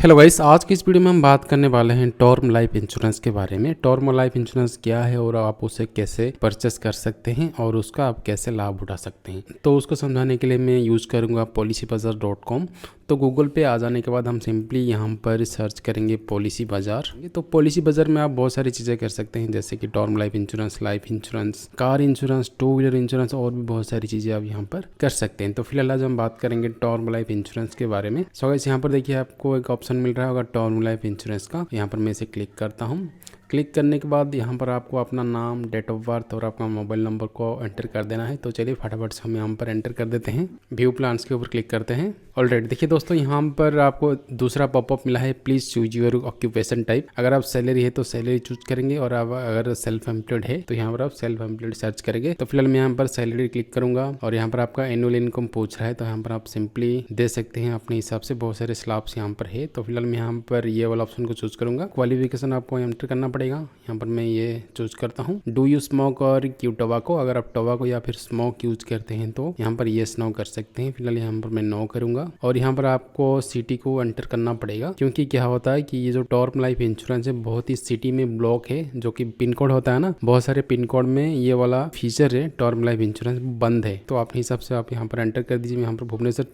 Hello guys, आज की इस वीडियो में हम बात करने वाले हैं टर्म लाइफ इंश्योरेंस के बारे में। टर्म लाइफ इंश्योरेंस क्या है और आप उसे कैसे परचेस कर सकते हैं और उसका आप कैसे लाभ उठा सकते हैं। तो उसको समझाने के लिए मैं यूज़ करूंगा policybazaar.com। तो गूगल पे आ जाने के बाद हम सिंपली यहाँ पर सर्च करेंगे पॉलिसी बाजार। तो पॉलिसी बाजार में आप बहुत सारी चीज़ें कर सकते हैं, जैसे कि term life insurance, car insurance, two wheeler insurance और भी बहुत सारी चीज़ें आप यहाँ पर कर सकते हैं। तो फिलहाल आज हम बात करेंगे टर्म लाइफ इंश्योरेंस के बारे में। सो गाइस, यहाँ पर देखिए आपको एक ऑप्शन मिल रहा होगा टर्म लाइफ इंश्योरेंस का। यहाँ पर मैं इसे क्लिक करता हूँ। क्लिक करने के बाद यहाँ पर आपको अपना नाम, डेट ऑफ बर्थ और अपना मोबाइल नंबर को एंटर कर देना है। तो चलिए फटाफट से हम यहाँ पर एंटर कर देते हैं। व्यू प्लान्स के ऊपर क्लिक करते हैं। ऑलराइट, देखिए दोस्तों, यहाँ पर आपको दूसरा पॉपअप मिला है, please choose your occupation type. अगर आप सैलरी है तो सैलरी चूज करेंगे और आप अगर सेल्फ एम्प्लॉयड है तो यहाँ पर आप सेल्फ एम्प्लॉयड सर्च करेंगे। तो फिलहाल मैं यहाँ पर सैलरी क्लिक करूंगा और यहाँ पर आपका एनुअल इनकम पूछ रहा है, तो यहाँ पर आप सिंपली दे सकते हैं अपने हिसाब से। बहुत सारे स्लैब्स यहाँ पर है। तो फिलहाल मैं यहाँ पर ये वाला ऑप्शन को चूज करूंगा। क्वालिफिकेशन आपको एंटर करना पड़ेगा। यहाँ पर मैं ये चूज करता हूँ, डू यू स्मोक और क्यू टोबाको। अगर आप टोबाको या फिर स्मोक यूज करते हैं तो यहाँ पर येस नो कर सकते हैं। फिलहाल यहाँ पर मैं नो करूंगा और यहाँ पर आपको सिटी को एंटर करना पड़ेगा, क्योंकि क्या होता है कि ये जो टर्म लाइफ इंश्योरेंस है बहुत ही सिटी में ब्लॉक है, जो कि पिन कोड होता है ना, बहुत सारे पिन कोड में ये वाला फीचर है टर्म लाइफ इंश्योरेंस बंद है। तो अपने हिसाब से आप यहाँ पर एंटर कर दीजिए। मैं यहाँ पर भुवनेश्वर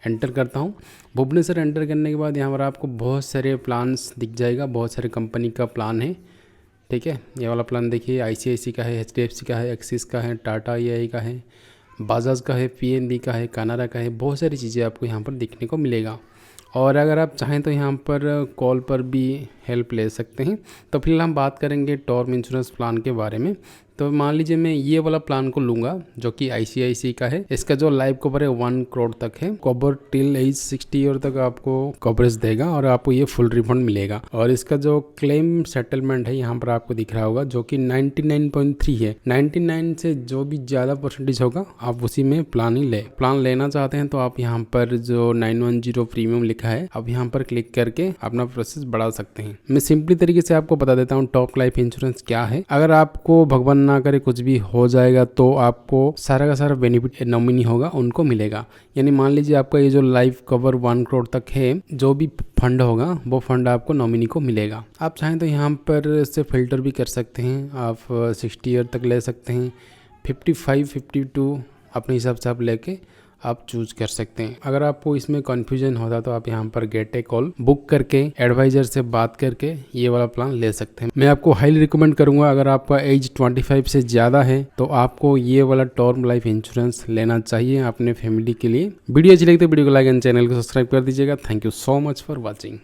एंटर करता हूँ। भुवनेश्वर एंटर करने के बाद यहाँ पर आपको बहुत सारे प्लान्स दिख जाएगा, बहुत सारे कंपनी का प्लान है। ठीक है, ये वाला प्लान देखिए, ICICI का है, HDFC का है, एक्सिस का है, टाटा EI का है, बजाज का है, PNB का है, कनाडा का है। बहुत सारी चीज़ें आपको यहाँ पर देखने को मिलेगा। और अगर आप चाहें तो यहाँ पर कॉल पर भी हेल्प ले सकते हैं। तो फिलहाल हम बात करेंगे टर्म इंश्योरेंस प्लान के बारे में। तो मान लीजिए मैं ये वाला प्लान को लूँगा जो कि ICICI का है। इसका जो लाइव कवर है 1 करोड़ तक है। कवर टिल एज 60 ईयर तक आपको कवरेज देगा और आपको ये फुल रिफंड मिलेगा। और इसका जो क्लेम सेटलमेंट है यहाँ पर आपको दिख रहा होगा, जो कि 99.3 है। 99 से जो भी ज़्यादा परसेंटेज होगा आप उसी में प्लान ही ले। प्लान लेना चाहते हैं तो आप यहाँ पर जो 910 प्रीमियम लिखा है, आप यहाँ पर क्लिक करके अपना प्रोसेस बढ़ा सकते हैं। मैं सिंपली तरीके से आपको बता देता हूँ टर्म लाइफ इंश्योरेंस क्या है। अगर आपको भगवान ना करे कुछ भी हो जाएगा तो आपको सारा का सारा बेनिफिट नॉमिनी होगा उनको मिलेगा। यानी मान लीजिए आपका ये जो लाइफ कवर 1 करोड़ तक है, जो भी फंड होगा वो फंड आपको नॉमिनी को मिलेगा। आप चाहें तो यहाँ पर से फिल्टर भी कर सकते हैं। आप 60 ईयर तक ले सकते हैं, 55, 52 अपने हिसाब से आप लेके आप चूज कर सकते हैं। अगर आपको इसमें कन्फ्यूजन होता तो आप यहाँ पर गेट ए कॉल बुक करके एडवाइजर से बात करके ये वाला प्लान ले सकते हैं। मैं आपको हाईली रिकमेंड करूंगा, अगर आपका एज 25 से ज़्यादा है तो आपको ये वाला टर्म लाइफ इंश्योरेंस लेना चाहिए अपने फैमिली के लिए। वीडियो अच्छी लगी तो वीडियो को लाइक एंड चैनल को सब्सक्राइब कर दीजिएगा। Thank you so much for watching.